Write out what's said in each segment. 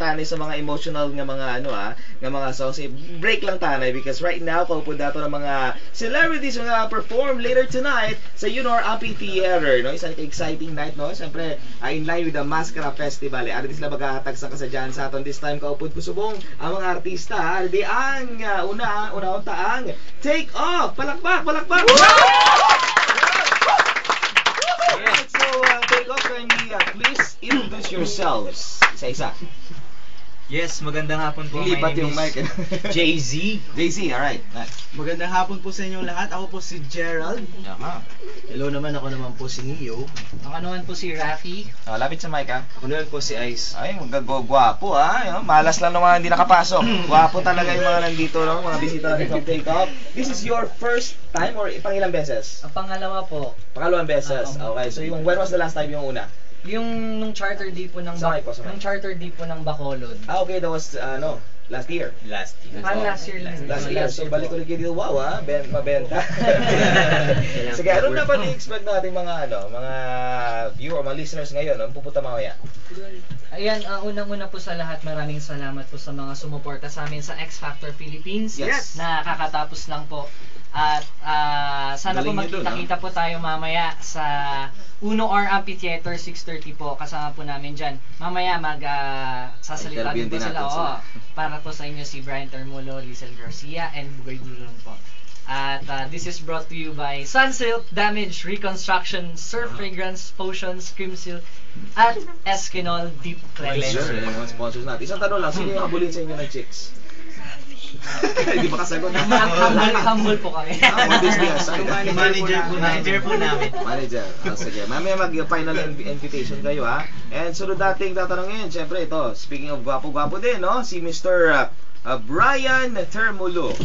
tanay sa mga emotional nga mga nga mga songs. Break lang tanay because right now kaupo dato ng mga celebrities nga perform later tonight sa Unor Amphitheater, no? Isang exciting night, no? Siyempre, in line with the Mascara Festival. Ari sila maghahatag sa kasadyahan sa aton this time kaupod kusubong ang mga artista. Ari ang una-unta ang Take Off. Palakpak. Alright, so Take Off, kindly please introduce yourselves. Isa-isa. Yes, magandang hapon po. Lipat yung mic. JZ. JZ, alright. Magandang hapon po sa inyong lahat. Ako po si Gerald. Hello naman, ako naman po si Neo. Ako naman po si Rafi. Lapit sa mic, ha? Ako naman po si Ice. Ay, gwapo, ha? Malas lang ng mga hindi nakapasok. Gwapo talaga yung mga nandito, no? Mga bisita natin from Take Off. This is your first time or pangilang beses? Ang pangalawa po, Pangalawang beses. Okay, so when was the last time yung una? yung nung charter day po ng Sa mic po, sa mic. nung charter day po ng Bacolod. Okay, that was, last year. Last year. Last year lang. Last year. So, balik ulit kayo dito. Wow, ha? Mabenta. Sige, ano na ba ni-expect natin mga viewer, mga listeners ngayon? Ano pupunta mamaya? Ayan, unang-una po sa lahat, maraming salamat po sa mga sumuporta sa amin sa X Factor Philippines. Yes. Na kakatapos lang po. At sana po Galing nyo dun, magkita-kita po tayo mamaya sa UNOR Amphitheater 6:30 po. Kasama po namin dyan. Mamaya sasalita din po sila. Para po sa inyo si Brian Termulo, Lizel Garcia, and Bugoy Dulon po. At this is brought to you by Sunsilk Damage Reconstruction, Surf Fragrance Potions, Cream Silk, at Eskinol Deep Cleanser. Yung mga sponsors natin. Isang tanong lang, sino yung habulin sa inyo ng chicks? Hindi ba kasagot? Humble po kami. Manager po namin. Manager. Sige. Mamaya mag-final invitation kayo, ha? And sunod dating tatanungin, syempre ito, speaking of gwapo-gwapo din, no? Si Mr. Brian Termulo.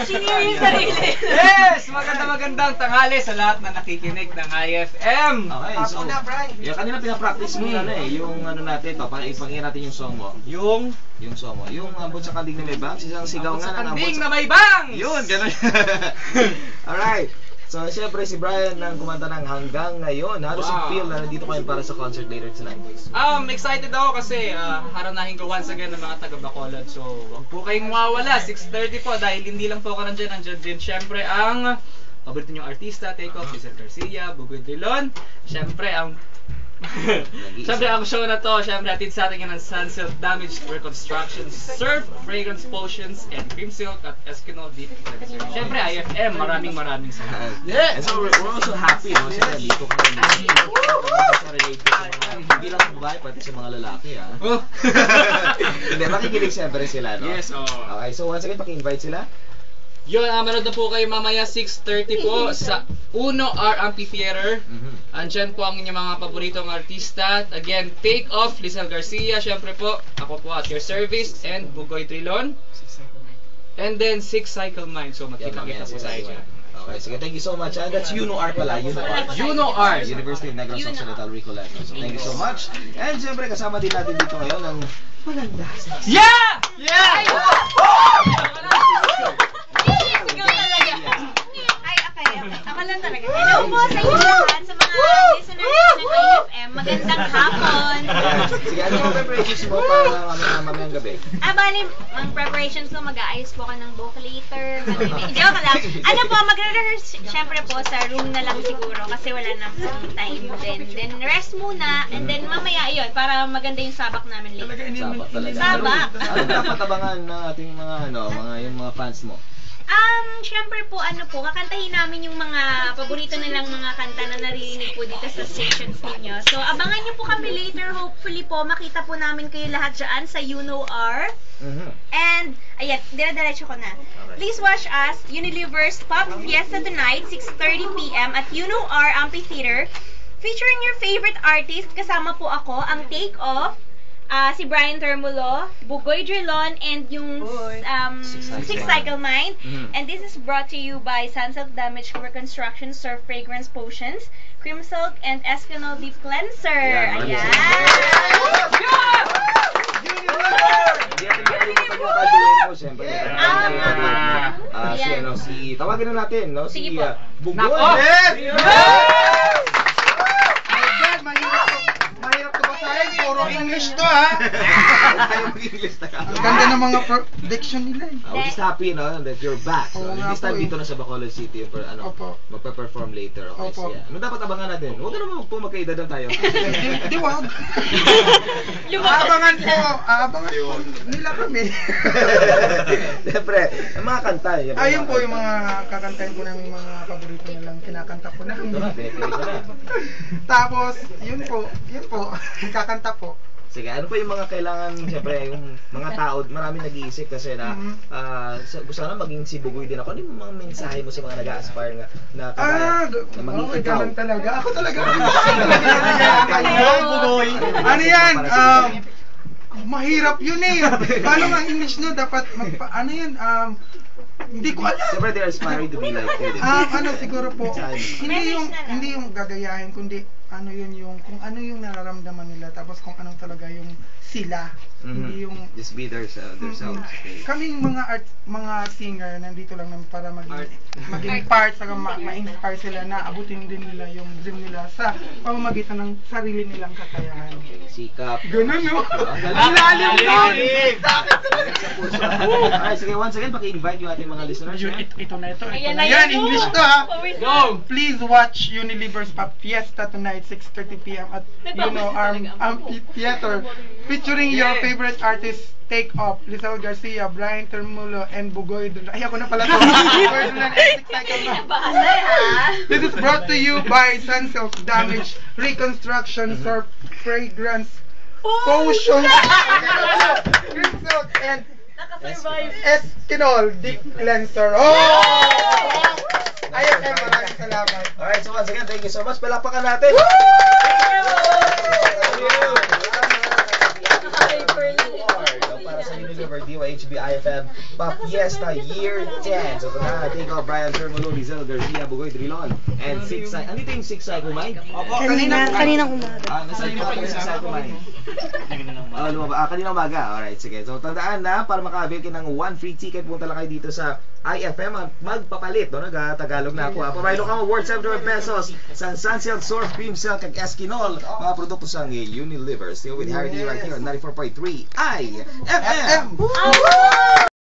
Senior yung sarili. Yes! Magandang tanghali sa lahat na nakikinig ng IFM. Okay, so kanina pinapractice mo yung natin ito, ipangin natin yung song mo. Yung song mo. Yung Ambot sa Kanding na May Bang, isang sigaw nga ng Kanding na may bang! Yun, gano'n. Alright. So, syempre si Brian ang kumanta ng Hanggang Ngayon. How does it feel na nandito kayo para sa concert later tonight? Excited ako kasi haranahin ko once again ng mga taga Bacolod. So, wag po kayong mawawala. 6:30 po dahil hindi lang po ako nandiyan din. Syempre ang paborito niyong artista, Take Off, Lizel Garcia, Bugoy Drilon. Syempre ang show na to, syempre atid sa atin ng Sunsilk Damage Reconstruction, Surf Fragrance Potions, and Cream Silk at Eskinol Deep Cleanser. Syempre IFM, maraming salamat. And so we're also happy, no? Siyempre dito kami hindi lang sa babae, pati sa mga lalaki, ha? Hindi, makikinig siyempre sila, no? Yes, Okay, so once again, paki-invite sila. Yun, manood na po kayo mamaya 6:30 po sa UNOR Amphitheater. Andyan po ang inyong mga paboritong artista. Again, Take Off, Lizel Garcia, syempre po, ako po at your service, and Bugoy Drilon. And then 6 Cycle Mind. So magkita-kita po tayo dyan. Okay, sige, thank you so much. That's UNOR pala, UNOR. UNOR! University of Negros Occidental Recollection. So thank you so much. And syempre, kasama din natin dito ngayon ang maganda. Yeah! Yeah! Ako lang talaga. Hello po sa inyo lahat, sa mga listeners ng IFM. Magandang hapon. Sige, ano yung preparations mo para mamayang gabi? Bali, ang preparations ko, mag-aayos po ako ng book later. Joke lang. Ano po, magre-rehearse syempre po sa room na lang siguro kasi wala na pong time. Then rest muna, and then mamaya yun, para maganda yung sabak namin later. Sabak talaga. Sabak. Ano dapat abangan ng ating yung mga fans mo? Syempre po, kakantahin namin yung mga paborito nilang mga kanta na naririnig po dito sa stations ninyo. So, abangan nyo po kami later. Hopefully po, makita po namin kayo lahat dyan sa UNOR. And, ayan, dire-diretso ko na. Please watch us, Unilever's Pop Fiesta tonight, 6:30 p.m. at UNOR Amphitheater. Featuring your favorite artist, kasama po ako, ang Take Off, si Brian Termulo, Bugoy Drilon, and yung Six Cycle Mind. And this is brought to you by Sunsilk Damage Reconstruction, Surf Fragrance Potions, Cream Silk, and Eskinol Deep Cleanser. Ayan! Tawagin na natin, no? Sige po. Bugoy! Ayaw mag-English Tagalog. Ang ganda ng mga prediction nila eh. I was just happy, no, that you're back. Oo nga This time po eh. dito na sa Bacolod City yung Opo. magpe-perform later. Okay, Opo. so yeah. Ano dapat abangan natin? Huwag ka naman po magkaedad na tayo. Di wag. Aabangan po nila kami. Siyempre, ang mga kanta. Ayun po yung mga kakantahin po namin, mga paborito nilang kinakanta po namin. Ito na, ito na. Tapos, yun po, kakanta po. Sige, ano pa yung mga kailangan, siyempre, yung mga tao, marami nag-iisip kasi na gusto na maging si Bugoy din ako. Ano yung mga mensahe mo sa mga nag-aspire na maging okay, ikaw? ganun talaga. Ako talaga. Bugoy. Ano yan? Mahirap yun eh. Paano nga English no? Dapat, ano yan? Hindi ko alam. Siyempre, they're aspiring to be like you. Ano siguro po, hindi yung gagayahin, kundi ano yun yung, kung ano yung nararamdaman nila, tapos kung anong talaga yung sila. Hindi yung, just be themselves. Okay. kaming mga singer, nandito lang naman para maging part, saka ma-inspire sila na abutin din nila yung dream nila sa pamamagitan ng sarili nilang kakayahan. Sikap. Ganun no? Ang lalim na! Alright, sige, once again, paki-invite yung ating mga listeners. Ito na ito. Ayan na Yan, yun. English to ha. Go! Please watch Unilever's Pop Fiesta tonight, 6:30 p.m. at Amphitheater, featuring your favorite artists, Take Off, Lizelle Garcia, Brian Termulo, and Bugoy Dulan. Ay, ako na pala to. Bugoy Dulan and Six Cycle na. Bahalay ha. This is brought to you by Sunsilk Damage Reconstruction, Surf Fragrance, Potion, Green Silk, and Nakasurvive. Eskinol Deep Cleanser. Oh! IFM, maraming salamat. Alright, so once again, thank you so much. Palakpakan natin. Para sa Unilever DYHB IFM Pop Fiesta Year 10. So na Take Off, Brian Termulo, Lizelle Garcia, Bugoy Drilon, and Six Cycle. Andito yung Six Cycle Mind? Kaninang umaga. Nasa inyo pa yung Six Cycle Mind? Kaninang umaga. Alright, sige. So tandaan na, para makabil kayo ng 1 free ticket, punta lang kayo dito sa IFM at magpapalit. No? Nag-Tagalog na ako. Pamaylo ka mo, worth 700 pesos. San Silk, Surf, Cream Silk, kag Eskinol. Mga produkto sa Unilever. Still with Harry D right here on 94.3 IFM.